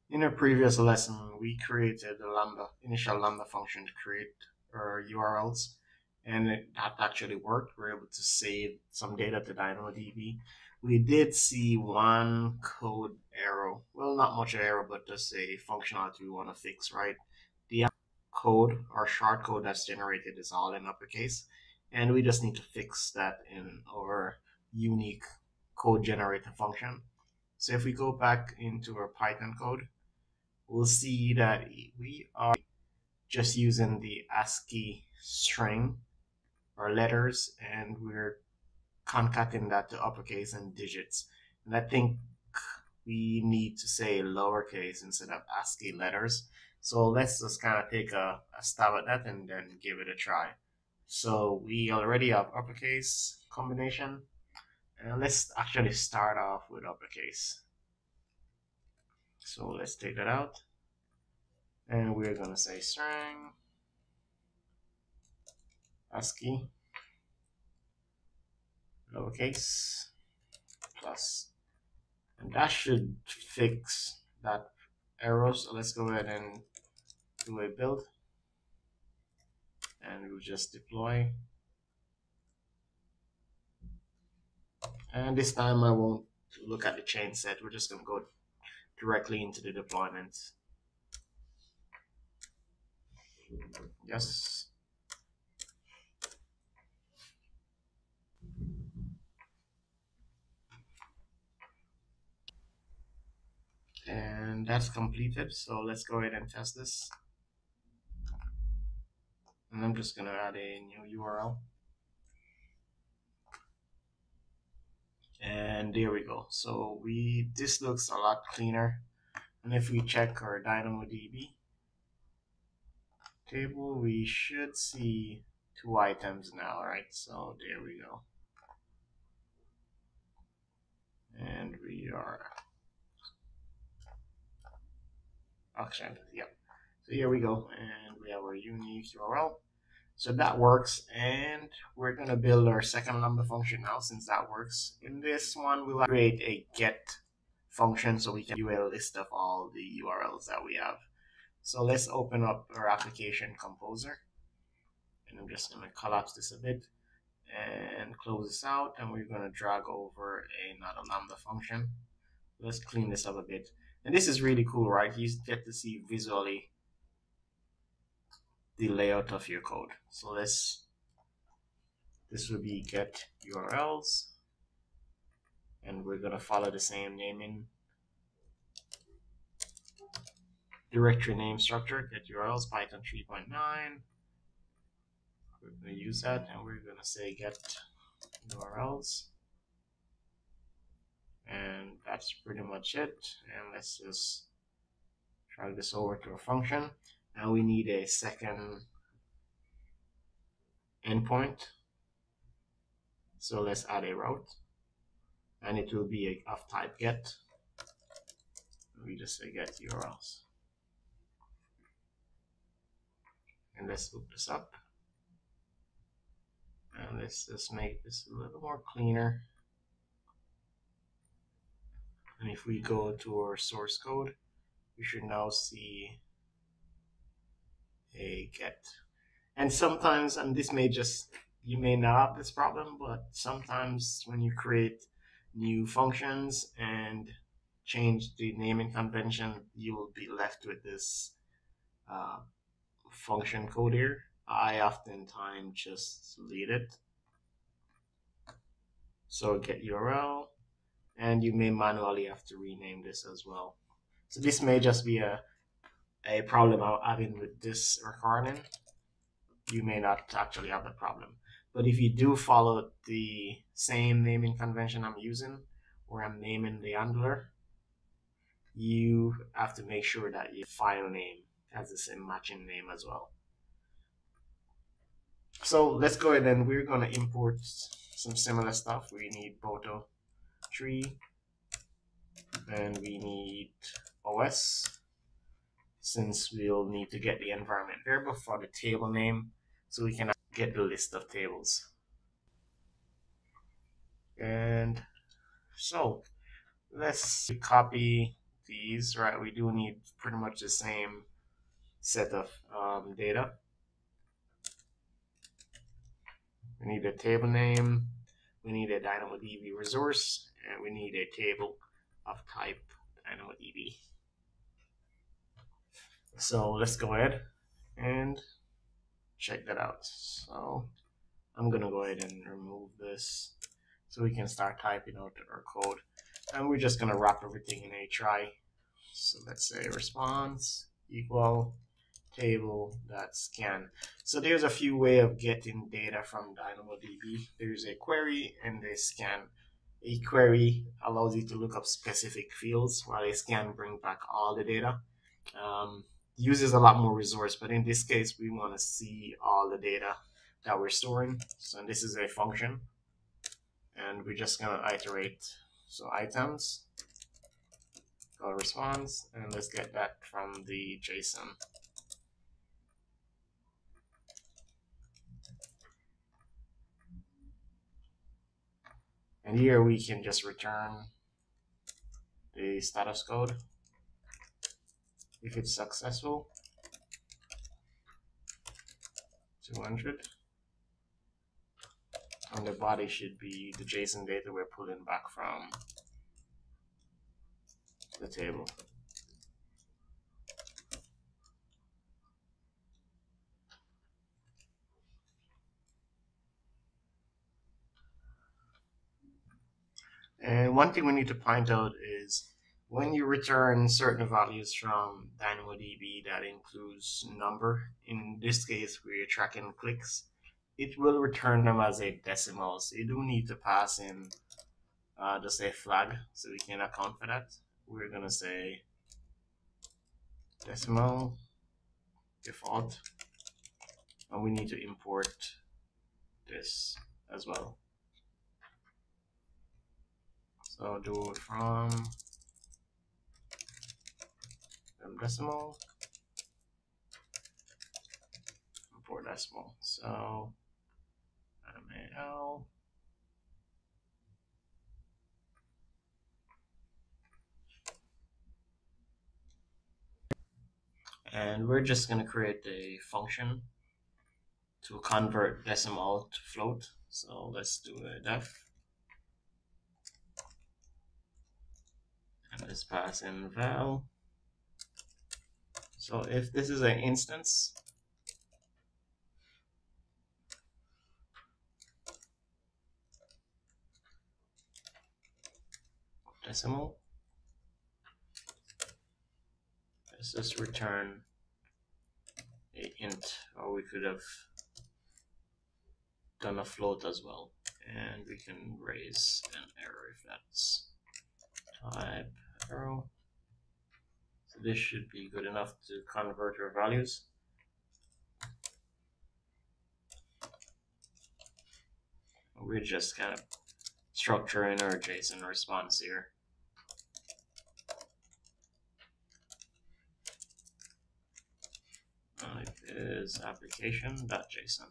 In a previous lesson, we created a initial lambda function to create our URLs, and that actually worked. We were able to save some data to DynamoDB. We did see one code error. Well, not much error, but just a functionality we want to fix, right? The code or short code that's generated is all in uppercase, and we just need to fix that in our unique code generator function. So if we go back into our Python code, we'll see that we are just using the ASCII string or letters, and we're concatenating that to uppercase and digits. And I think we need to say lowercase instead of ASCII letters. So let's just kind of take a stab at that and then give it a try. So we already have uppercase combination, and let's actually start off with uppercase. So let's take that out, and we're gonna say string ASCII lowercase plus, and that should fix that error. So let's go ahead and do a build, and we'll just deploy. And this time I won't look at the chain set. We're just going to go directly into the deployment. Yes. And that's completed. So let's go ahead and test this. And I'm just going to add a new URL. And there we go. So this looks a lot cleaner. And if we check our DynamoDB table, we should see 2 items now, right? So there we go. And we are actually, yeah. So here we go, and we have our unique URL. So that works, and we're gonna build our second lambda function now. Since that works, in this one we'll create a get function so we can do a list of all the URLs that we have. So let's open up our application composer, and I'm just gonna collapse this a bit and close this out, and we're gonna drag over another lambda function. Let's clean this up a bit. And this is really cool, right? You get to see visually the layout of your code. So this will be get URLs, and we're gonna follow the same naming directory name structure, get URLs, Python 3.9. We're gonna use that, and we're gonna say get URLs. And that's pretty much it. And let's just drag this over to a function. Now we need a second endpoint. So let's add a route, and it will be of type get. We just say get URLs. And let's look this up. And let's just make this a little more cleaner. And if we go to our source code, we should now see a get. And sometimes, and this may just, you may not have this problem, but sometimes when you create new functions and change the naming convention, you will be left with this function code here. I oftentimes just delete it. So get URL, and you may manually have to rename this as well. So this may just be a problem I'm having with this recording. You may not actually have the problem. But if you do follow the same naming convention I'm using, where I'm naming the handler, you have to make sure that your file name has the same matching name as well. So let's go ahead, and we're going to import some similar stuff. We need photo tree, and we need OS, since we'll need to get the environment variable for the table name so we can get the list of tables. And so let's copy these, right? We do need pretty much the same set of data. We need a table name, we need a DynamoDB resource, and we need a table of type DynamoDB. So let's go ahead and check that out. So I'm gonna go ahead and remove this so we can start typing out our code. And we're just gonna wrap everything in a try. So let's say response equal table.scan. So there's a few ways of getting data from DynamoDB. There's a query and a scan. A query allows you to look up specific fields, while a scan brings back all the data. Uses a lot more resource, but in this case, we want to see all the data that we're storing. So this is a function, and we're just gonna iterate. So items, call response, and let's get that from the JSON. And here we can just return the status code if it's successful, 200. And the body should be the JSON data we're pulling back from the table. And one thing we need to point out is when you return certain values from DynamoDB that includes number, in this case we're tracking clicks, it will return them as a decimal. So you do need to pass in just a flag so we can account for that. We're gonna say decimal default, and we need to import this as well. So do it from decimal, import decimal. So mal, and we're just going to create a function to convert decimal to float. So let's do a def, and let's pass in val. So if this is an instance, decimal, let's just return a int, or we could have done a float as well, and we can raise an error if that's type arrow. So this should be good enough to convert our values. We're just kind of structuring our JSON response here. It is application.json.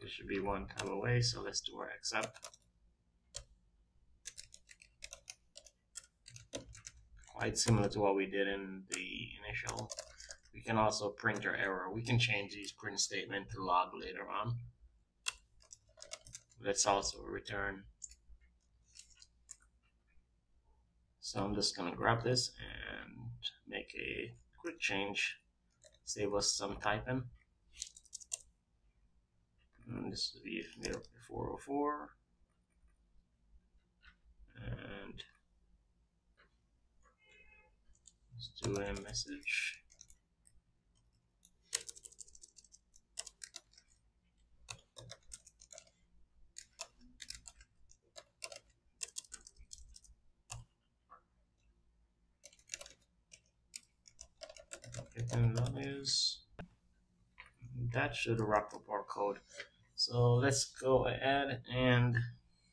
It should be one tab away, so let's do our accept. Quite similar to what we did in the initial. We can also print our error. We can change these print statement to log later on. Let's also return. So I'm just gonna grab this and make a quick change. Save us some typing. And this will be 404. And let's do a message. Getting values. That should wrap up our code. So let's go ahead and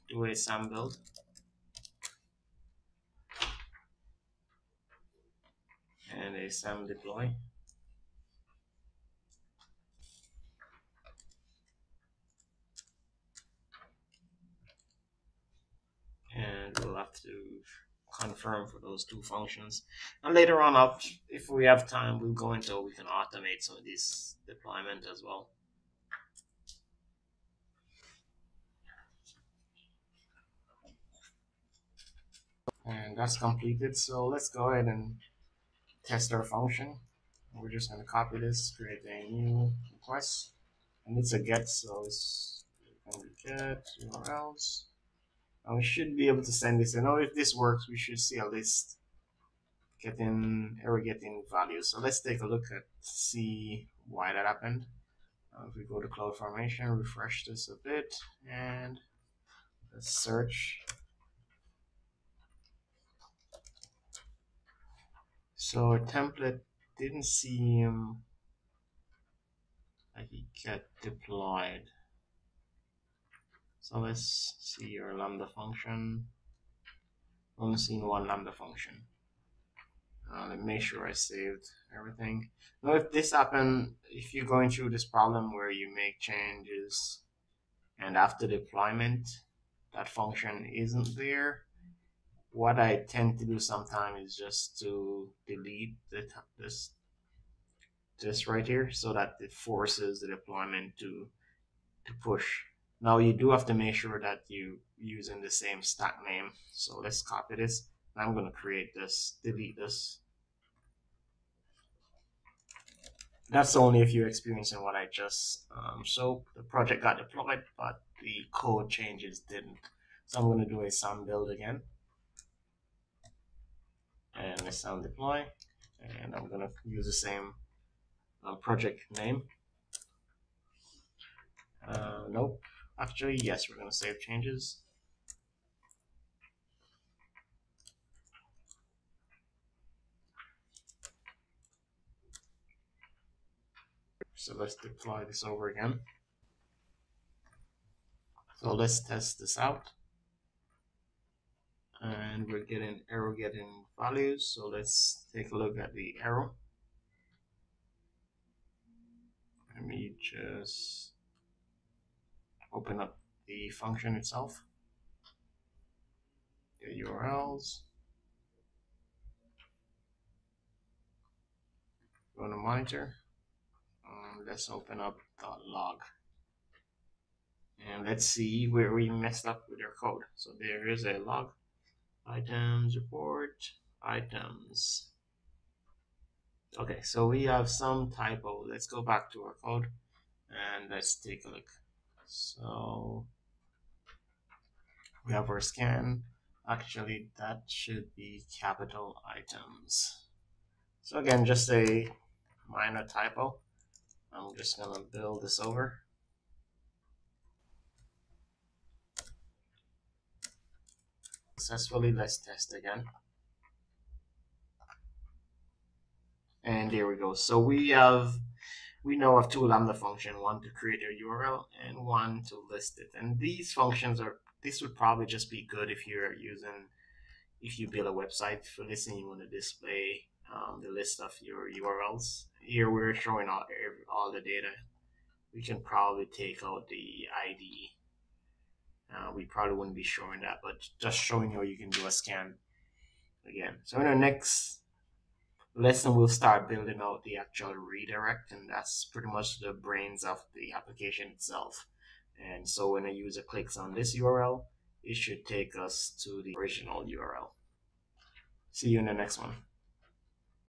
do a SAM build. And a SAM deploy. have to confirm for those two functions. And later on up, if we have time, we'll go into we can automate some of this deployment as well. And that's completed. So let's go ahead and test our function. We're just going to copy this, create a new request, and it's a get, so it's going to get URLs. And we should be able to send this. And now if this works, we should see a list getting values. So let's take a look at see why that happened. If we go to CloudFormation, refresh this a bit, and let's search. So our template didn't seem like it get deployed. So let's see your Lambda function. Only seen one Lambda function. Let me make sure I saved everything. Now, if this happened, if you're going through this problem where you make changes and after deployment that function isn't there, what I tend to do sometimes is just to delete this right here so that it forces the deployment to push. Now you do have to make sure that you're using the same stack name. So let's copy this. I'm going to create this, delete this. That's only if you're experiencing what I just so the project got deployed, but the code changes didn't. So I'm going to do a sound build again. And let's sound deploy. And I'm going to use the same project name. Nope. Actually, yes, we're going to save changes. So let's deploy this over again. So let's test this out. And we're getting error getting values. So let's take a look at the error. Let me just open up the function itself. The URLs. Go to monitor. Let's open up .log. And let's see where we messed up with our code. So there is a log. Items, report, items. Okay, so we have some typo. Let's go back to our code and let's take a look. So we have our scan. Actually, that should be capital items. So again, just a minor typo. I'm just gonna build this over. Successfully, let's test again. And there we go. So we know of two Lambda functions, one to create a URL and one to list it. And these functions this would probably just be good if you build a website. For this and you want to display the list of your URLs. Here we're showing all the data. We can probably take out the ID. We probably wouldn't be showing that, but just showing you can do a scan again. So in our next lesson, we'll start building out the actual redirect, and that's pretty much the brains of the application itself. And so when a user clicks on this URL, it should take us to the original URL. See you in the next one.